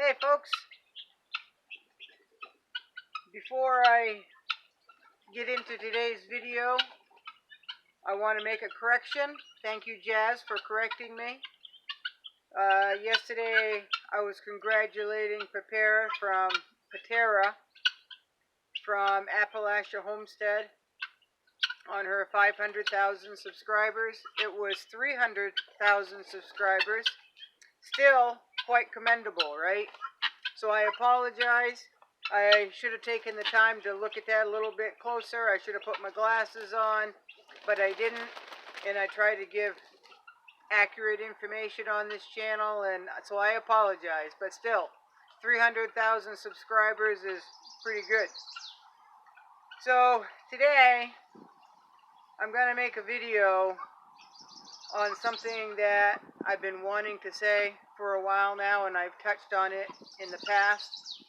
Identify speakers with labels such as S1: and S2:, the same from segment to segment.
S1: Hey folks, before I get into today's video, I want to make a correction. Thank you, Jazz, for correcting me. Yesterday I was congratulating Patera from Appalachia Homestead on her 500,000 subscribers. It was 300,000 subscribers. Still quite commendable, right? So I apologize. I should have taken the time to look at that a little bit closer. I should have put my glasses on, but I didn't. And I try to give accurate information on this channel, and so I apologize. But still, 300,000 subscribers is pretty good. So today, I'm going to make a video on something that I've been wanting to say for a while now, and I've touched on it in the past.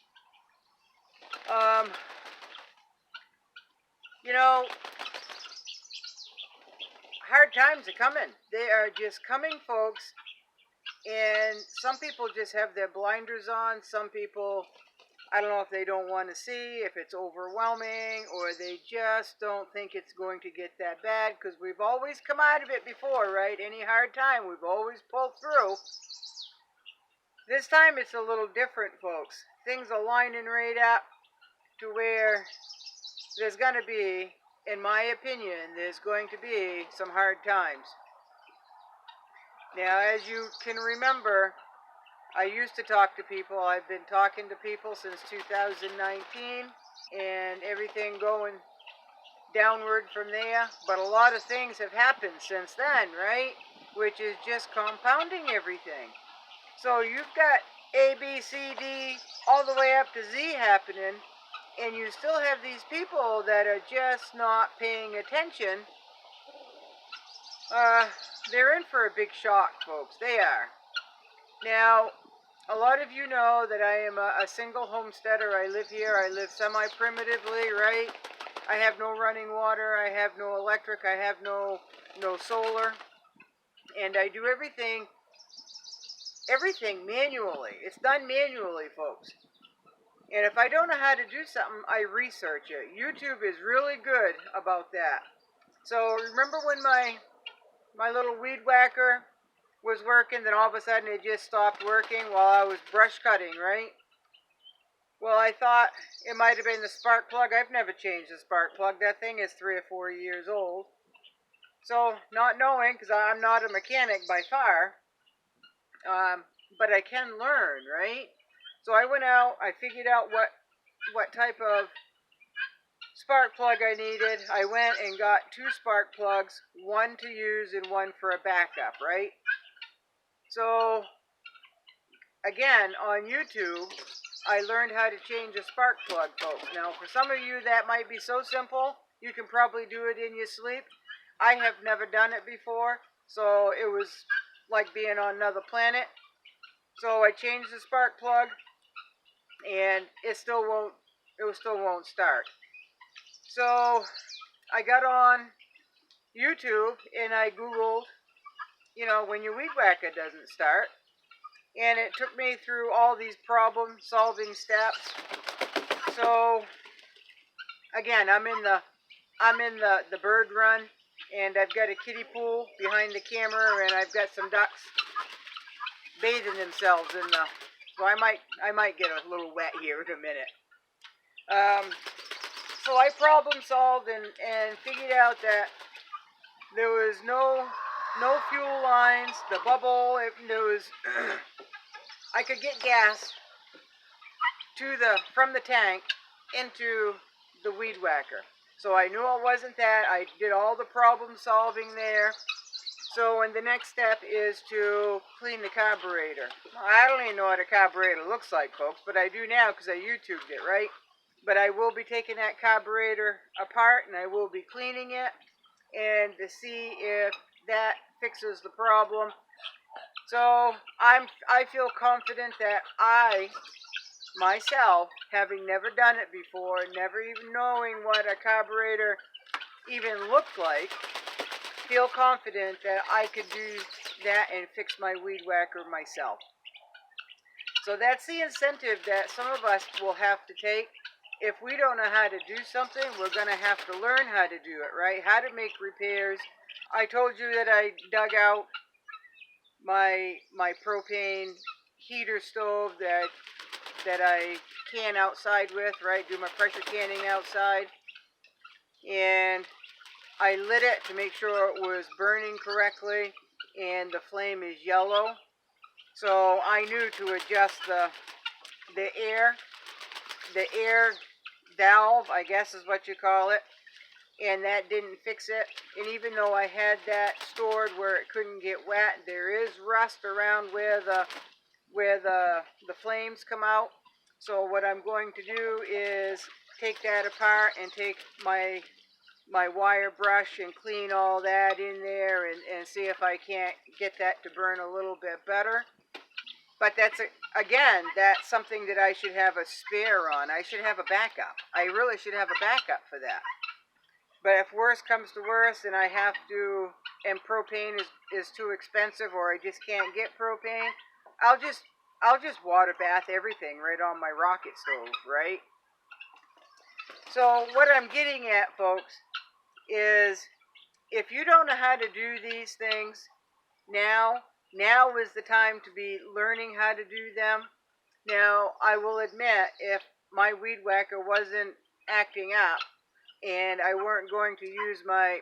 S1: You know, hard times are coming. They are just coming, folks. And some people just have their blinders on. Some people, I don't know if they don't want to see, if it's overwhelming, or they just don't think it's going to get that bad, because we've always come out of it before, right? Any hard time, we've always pulled through. This time it's a little different, folks. Things are lining right up to where there's going to be, in my opinion, there's going to be some hard times. Now, as you can remember, I used to talk to people. I've been talking to people since 2019, and everything going downward from there. But a lot of things have happened since then, right? Which is just compounding everything. So you've got A, B, C, D, all the way up to Z happening, and you still have these people that are just not paying attention. They're in for a big shock, folks. They are. Now, a lot of you know that I am a single homesteader. I live here. I live semi-primitively, right? I have no running water. I have no electric. I have no solar. And I do everything manually. It's done manually, folks. And if I don't know how to do something, I research it. YouTube is really good about that. So remember when my little weed whacker was working, then all of a sudden it just stopped working while I was brush cutting, right? Well, I thought it might have been the spark plug. I've never changed the spark plug. That thing is 3 or 4 years old. So, not knowing, because I'm not a mechanic by far, but I can learn, right? So I went out, I figured out what type of spark plug I needed. I went and got 2 spark plugs, one to use and one for a backup, right? So, again, on YouTube, I learned how to change a spark plug, folks. Now, for some of you, that might be so simple, you can probably do it in your sleep. I have never done it before, so it was like being on another planet. So I changed the spark plug, and it still won't start. So I got on YouTube and I Googled, when your weed whacker doesn't start. And it took me through all these problem-solving steps. So again, I'm in the bird run, and I've got a kiddie pool behind the camera, and I've got some ducks bathing themselves in the. So I might get a little wet here in a minute. So I problem solved and figured out that there was no fuel lines. The bubble, there was. I could get gas from the tank into the weed whacker. So I knew it wasn't that. I did all the problem solving there. So, and the next step is to clean the carburetor. I don't even know what a carburetor looks like, folks, but I do now because I YouTubed it, right? But I will be taking that carburetor apart, and I will be cleaning it, and to see if that fixes the problem. So I feel confident that I, myself, having never done it before, never even knowing what a carburetor even looked like, feel confident that I could do that and fix my weed whacker myself. So that's the incentive that some of us will have to take. If we don't know how to do something, we're going to have to learn how to do it, right? How to make repairs. I told you that I dug out my propane heater stove that I can outside with, right? Do my pressure canning outside. And I lit it to make sure it was burning correctly, and the flame is yellow. So I knew to adjust the air valve, I guess is what you call it, and that didn't fix it. And even though I had that stored where it couldn't get wet, there is rust around where the flames come out. So what I'm going to do is take that apart and take my wire brush and clean all that in there and see if I can't get that to burn a little bit better. But again, that's something that I should have a spare on. I should have a backup. I really should have a backup for that. But if worse comes to worse and I have to, and propane is too expensive, or I just can't get propane, I'll just water bath everything right on my rocket stove, right? So what I'm getting at, folks, is if you don't know how to do these things now is the time to be learning how to do them. Now, I will admit, if my weed whacker wasn't acting up and I weren't going to use my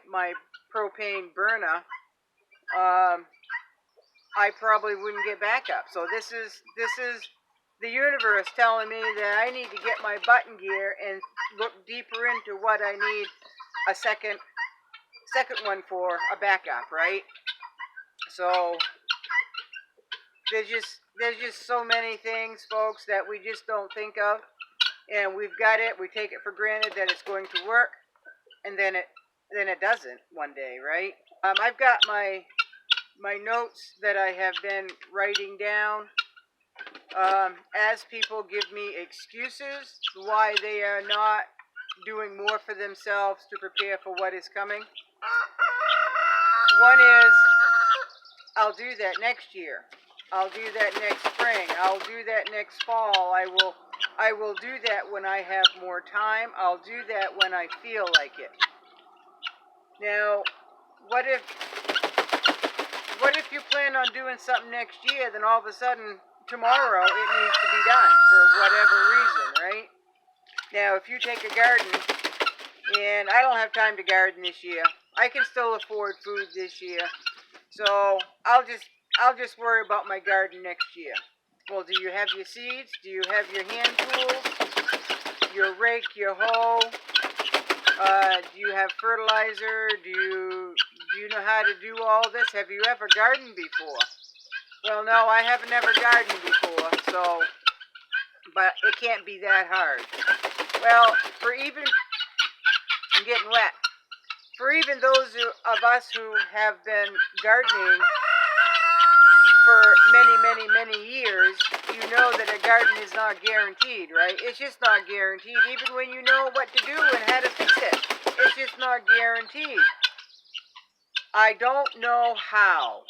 S1: propane burner, I probably wouldn't get backup. So this is the universe telling me that I need to get my button gear and look deeper into what I need a second one for a backup, right? So there's just so many things, folks, that we just don't think of, and we've got it. We take it for granted that it's going to work, and then it doesn't one day, right? I've got my notes that I have been writing down. As people give me excuses why they are not doing more for themselves to prepare for what is coming. One is, I'll do that next year. I'll do that next spring. I'll do that next fall. I will do that when I have more time. I'll do that when I feel like it. Now, what if you plan on doing something next year, then all of a sudden tomorrow it needs to be done for whatever reason, right? Now, if you take a garden, and I don't have time to garden this year, I can still afford food this year, so I'll just worry about my garden next year. Well, do you have your seeds? Do you have your hand tools? Your rake, your hoe? Do you have fertilizer? Do you know how to do all this? Have you ever gardened before? Well, no, I haven't ever gardened before, so, but it can't be that hard. Well, I'm getting wet. For even those of us who have been gardening for many years, you know that a garden is not guaranteed, right? It's just not guaranteed, even when you know what to do and how to fix it. It's just not guaranteed. I don't know how.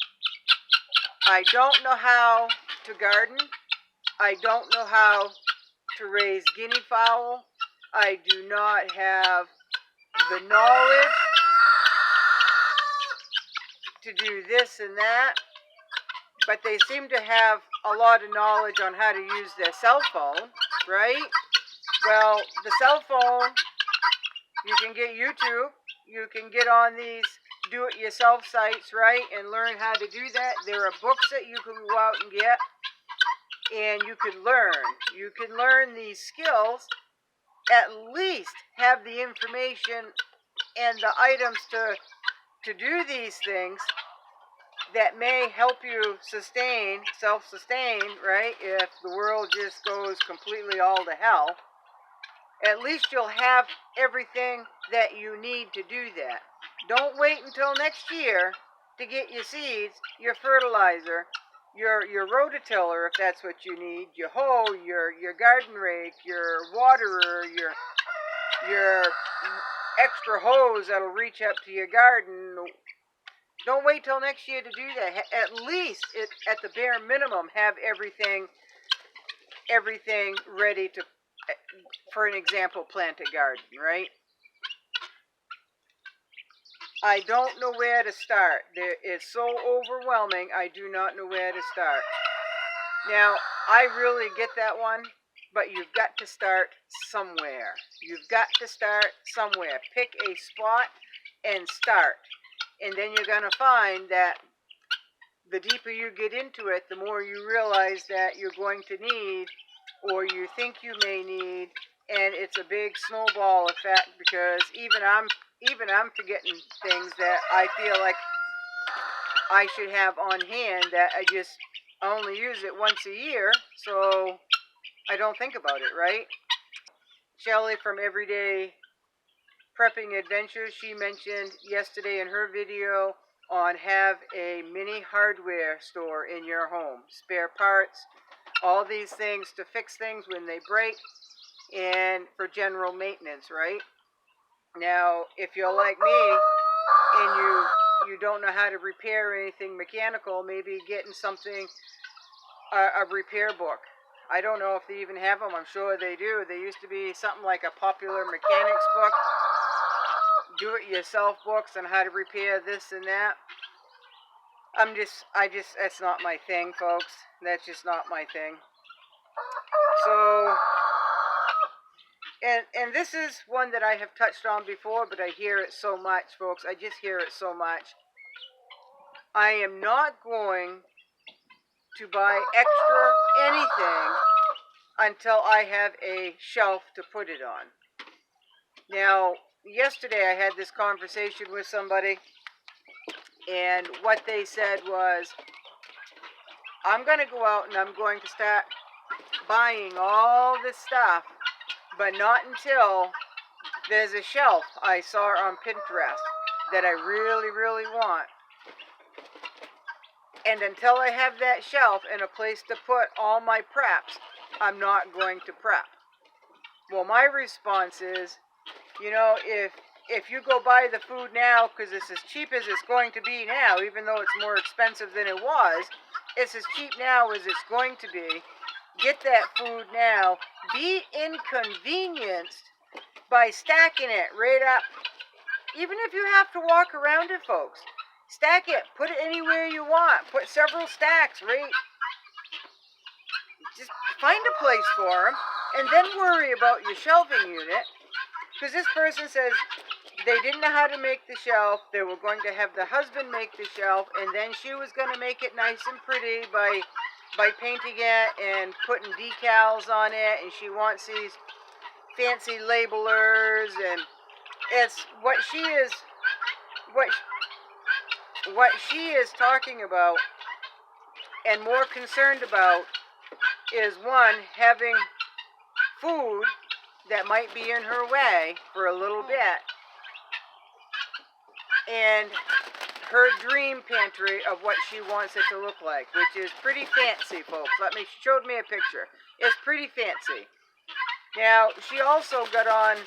S1: I don't know how to garden. I don't know how to raise guinea fowl. I do not have the knowledge to do this and that. But they seem to have a lot of knowledge on how to use their cell phone, right? Well, the cell phone, you can get YouTube. You can get on these do-it-yourself sites, right, and learn how to do that. There are books that you can go out and get, and you can learn. You can learn these skills, at least have the information and the items to do these things that may help you self-sustain, right, if the world just goes completely all to hell. At least you'll have everything that you need to do that. Don't wait until next year to get your seeds, your fertilizer, your rototiller if that's what you need, your hoe, your garden rake, your waterer, your extra hose that'll reach up to your garden. Don't wait till next year to do that. At least, at the bare minimum, have everything everything ready to, for an example, plant a garden, right? I don't know where to start. It's so overwhelming, I do not know where to start. Now, I really get that one, but you've got to start somewhere. You've got to start somewhere. Pick a spot and start. And then you're going to find that the deeper you get into it, the more you realize that you're going to need, or you think you may need, and it's a big snowball effect, because even I'm forgetting things that I feel like I should have on hand that I only use it once a year, so I don't think about it, right? Shelly from Everyday Prepping Adventures, she mentioned yesterday in her video on have a mini hardware store in your home. Spare parts, all these things to fix things when they break, and for general maintenance, right? Now, if you're like me and you don't know how to repair anything mechanical, maybe getting something, a repair book. I don't know if they even have them. I'm sure they do. There used to be something like a popular mechanics book, do-it-yourself books on how to repair this and that. That's not my thing, folks. That's just not my thing. So, and this is one that I have touched on before, but I hear it so much, folks. I just hear it so much. I am not going to buy extra anything until I have a shelf to put it on. Now, yesterday I had this conversation with somebody, and what they said was, I'm going to go out and I'm going to start buying all this stuff, but not until there's a shelf I saw on Pinterest that I really, really want. And until I have that shelf and a place to put all my preps, I'm not going to prep. Well, my response is, if you go buy the food now, because it's as cheap as it's going to be now, even though it's more expensive than it was, it's as cheap now as it's going to be. Get that food now. Be inconvenienced by stacking it right up. Even if you have to walk around it, folks. Stack it. Put it anywhere you want. Put several stacks, right? Just find a place for them, and then worry about your shelving unit. Because this person says they didn't know how to make the shelf. They were going to have the husband make the shelf, and then she was going to make it nice and pretty by painting it and putting decals on it. And she wants these fancy labelers, and it's what she is talking about and more concerned about is, one, having food that might be in her way for a little bit, and her dream pantry of what she wants it to look like, which is pretty fancy, folks. She showed me a picture. It's pretty fancy. Now, she also got on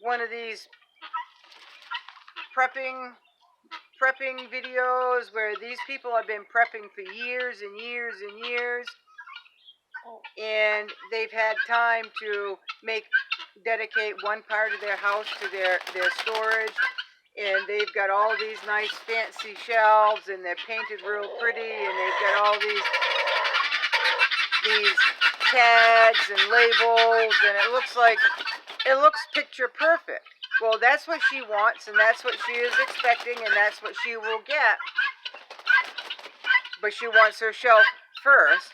S1: one of these prepping videos where these people have been prepping for years and years and years, and they've had time to dedicate one part of their house to their storage, and they've got all these nice fancy shelves, and they're painted real pretty, and they've got all these tags and labels, and it looks picture perfect. Well, that's what she wants, and that's what she is expecting, and that's what she will get. But she wants her shelf first,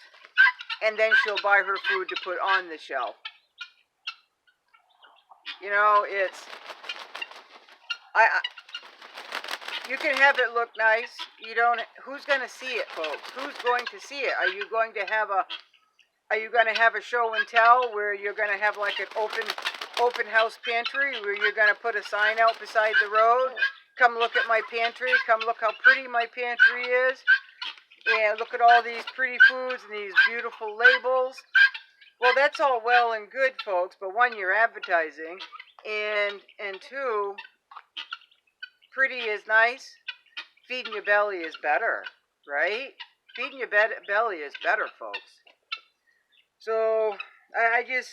S1: and then she'll buy her food to put on the shelf. You can have it look nice. Who's going to see it, folks? Who's going to see it? Are you going to have a show and tell where you're going to have like an open house pantry where you're going to put a sign out beside the road? Come look at my pantry. Come look how pretty my pantry is. And look at all these pretty foods and these beautiful labels. Well, that's all well and good, folks, but one, you're advertising, and two, pretty is nice. Feeding your belly is better, right? Feeding your belly is better, folks. So I just,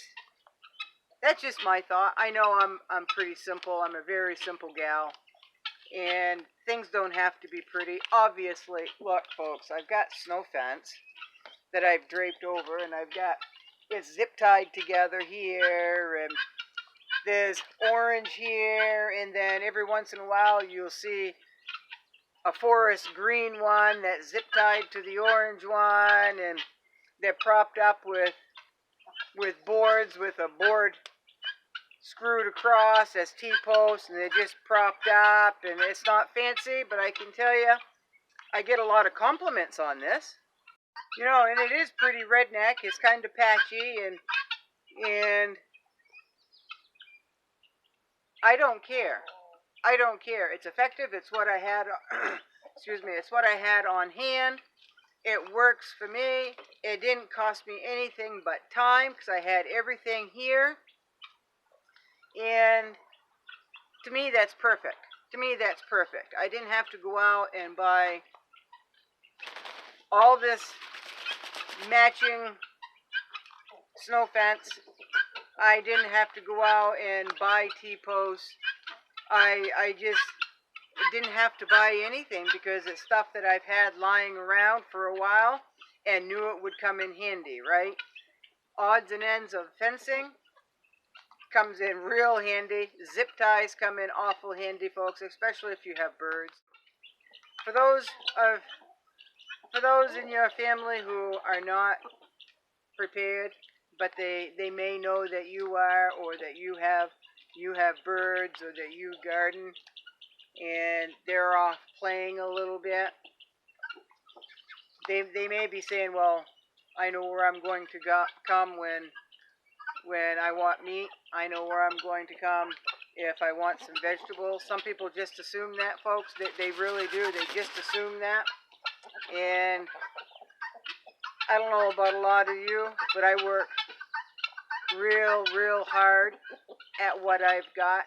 S1: that's just my thought. I know I'm pretty simple. I'm a very simple gal. And things don't have to be pretty. Obviously, look, folks, I've got snow fence that I've draped over, and I've got it zip tied together here, and there's orange here, and then every once in a while you'll see a forest green one that's zip tied to the orange one, and they're propped up with boards with a board screwed across as T-posts, and they're just propped up, and it's not fancy, but I can tell you, I get a lot of compliments on this. You know, and it is pretty redneck. It's kind of patchy, and I don't care. I don't care. It's effective. It's what I had. Excuse me. It's what I had on hand. It works for me. It didn't cost me anything but time because I had everything here. And to me, that's perfect. To me, that's perfect. I didn't have to go out and buy all this matching snow fence. I didn't have to go out and buy T-posts. I just didn't have to buy anything because it's stuff that I've had lying around for a while and knew it would come in handy, right? Odds and ends of fencing comes in real handy. Zip ties come in awful handy, folks, especially if you have birds. For those in your family who are not prepared, but they may know that you are, or that you have birds, or that you garden, and they're off playing a little bit. They may be saying, well, I know where I'm going to come when I want meat. I know where I'm going to come if I want some vegetables. Some people just assume that, folks. They really do. They just assume that. And I don't know about a lot of you, but I work real hard at what I've got.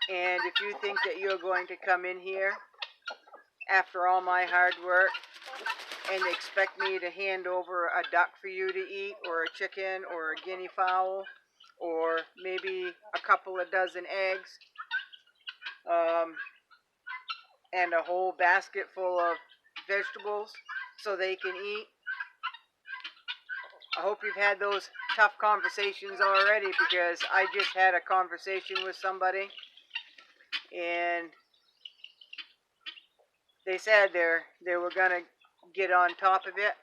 S1: And if you think that you're going to come in here after all my hard work and expect me to hand over a duck for you to eat, or a chicken, or a guinea fowl, or maybe a couple of dozen eggs, and a whole basket full of vegetables so they can eat, I hope you've had those tough conversations already, because I just had a conversation with somebody, and they said they were going to get on top of it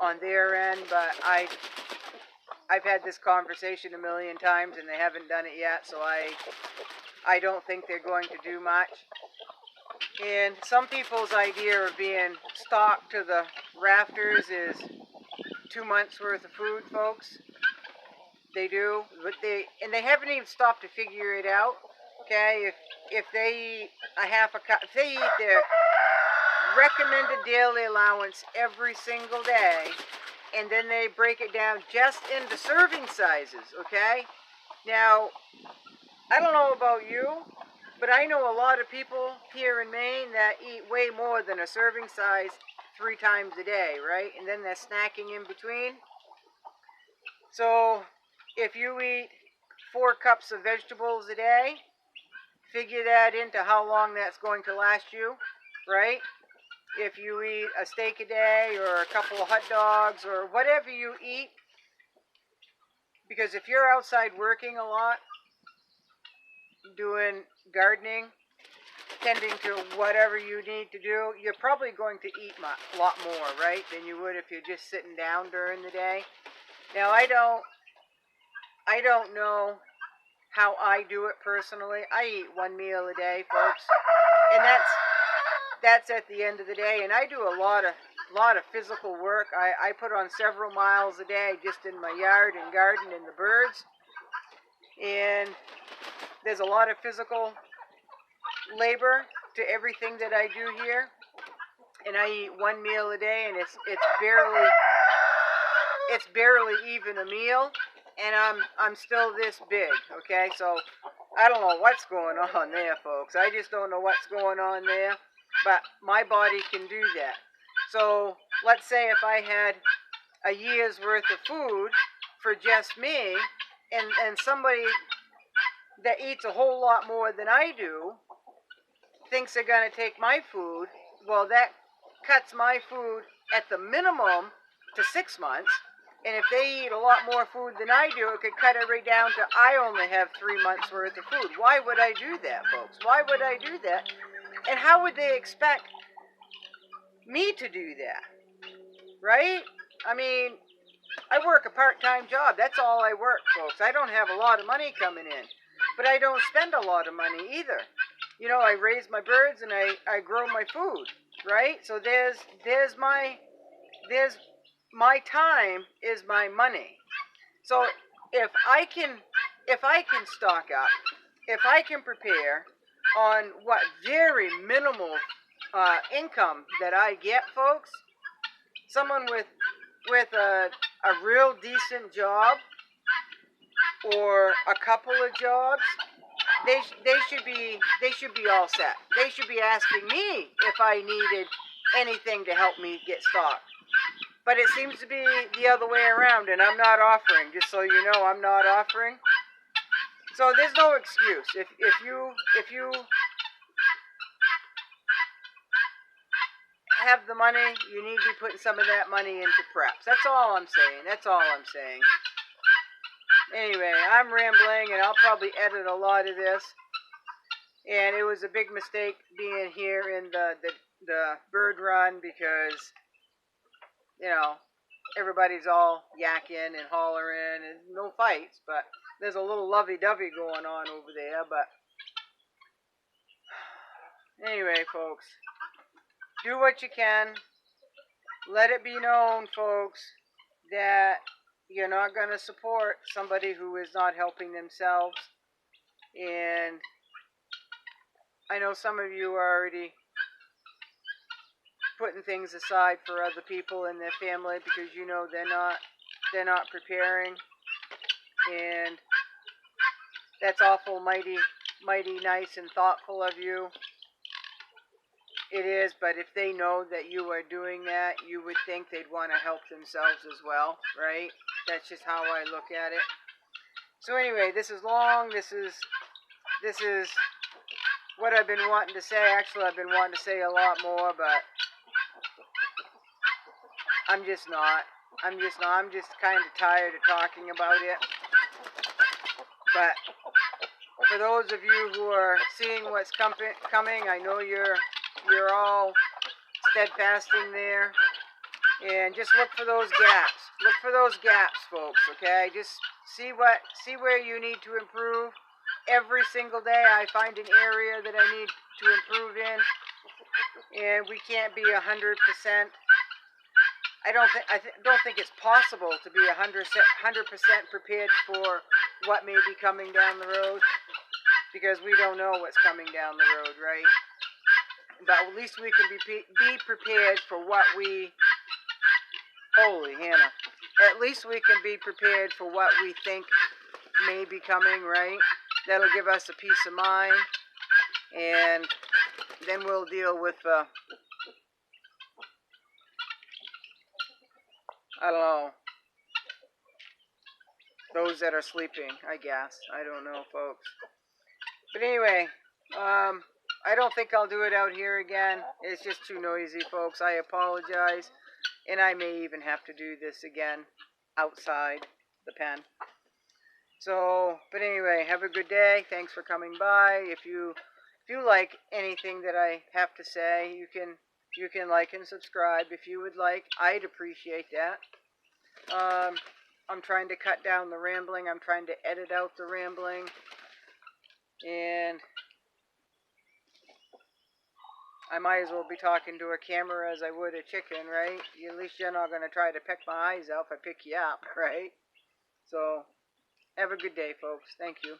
S1: on their end, but I've had this conversation a million times and they haven't done it yet, so I don't think they're going to do much. And some people's idea of being stocked to the rafters is 2 months worth of food, folks. They do, but they haven't even stopped to figure it out. Okay, if they eat a half a cup, if they eat their recommended daily allowance every single day, and then they break it down just into serving sizes, okay? Now, I don't know about you, but I know a lot of people here in Maine that eat way more than a serving size 3 times a day, right? And then they're snacking in between. So, if you eat 4 cups of vegetables a day, figure that into how long that's going to last you, right? If you eat a steak a day, or a couple of hot dogs, or whatever you eat, because if you're outside working a lot, doing gardening, tending to whatever you need to do, you're probably going to eat a lot more, right, than you would if you're just sitting down during the day. Now, I don't know how I do it personally. I eat 1 meal a day, folks, and that's at the end of the day. And I do a lot of physical work. I put on several miles a day just in my yard and garden and the birds, and there's a lot of physical labor to everything that I do here. And I eat 1 meal a day, and it's barely even a meal, and I'm still this big, okay? So I don't know what's going on there, folks. I just don't know what's going on there, but my body can do that. So let's say if I had a year's worth of food for just me, and somebody that eats a whole lot more than I do thinks they're going to take my food, well, that cuts my food at the minimum to 6 months. And if they eat a lot more food than I do, it could cut it right down to I only have 3 months worth of food. Why would I do that, folks? Why would I do that? And how would they expect me to do that? Right? I mean, I work a part-time job. That's all I work, folks. I don't have a lot of money coming in. But I don't spend a lot of money either. You know, I raise my birds and I grow my food, right? So there's my time is my money. So if I can stock up, if I can prepare on what very minimal income that I get, folks, someone with a real decent job or a couple of jobs, they should be all set. They should be asking me if I needed anything to help me get stocked. But it seems to be the other way around, and I'm not offering. Just so you know, I'm not offering. So there's no excuse. If you have the money, you need to be putting some of that money into preps. That's all I'm saying. That's all I'm saying. Anyway, I'm rambling, and I'll probably edit a lot of this. And it was a big mistake being here in the bird run because, you know, everybody's all yakking and hollering and no fights, but there's a little lovey-dovey going on over there. But anyway, folks, do what you can. Let it be known, folks, that you're not going to support somebody who is not helping themselves. And I know some of you are already putting things aside for other people in their family because you know they're not preparing, and that's awful mighty nice and thoughtful of you. It is, but if they know that you are doing that, you would think they'd want to help themselves as well, right? That's just how I look at it. So anyway, this is long. This is what I've been wanting to say. Actually, I've been wanting to say a lot more, but I'm just not. I'm just kind of tired of talking about it. But for those of you who are seeing what's coming, I know you're all steadfasting there. And just look for those gaps. Look for those gaps, folks, okay? Just see where you need to improve. Every single day I find an area that I need to improve in. And we can't be 100%. I don't think it's possible to be 100% prepared for what may be coming down the road, because we don't know what's coming down the road, right? But at least we can be prepared for what we... Holy Hannah. At least we can be prepared for what we think may be coming, right? That'll give us a peace of mind, and then we'll deal with I don't know, those that are sleeping, I guess. I don't know, folks. But anyway, I don't think I'll do it out here again. It's just too noisy, folks. I apologize. And I may even have to do this again outside the pen. So, but anyway, have a good day. Thanks for coming by. If you like anything that I have to say, you can like and subscribe if you would like. I'd appreciate that. I'm trying to cut down the rambling. I'm trying to edit out the rambling. And I might as well be talking to a camera as I would a chicken, right? At least you're not going to try to peck my eyes out if I pick you up, right? So, have a good day, folks. Thank you.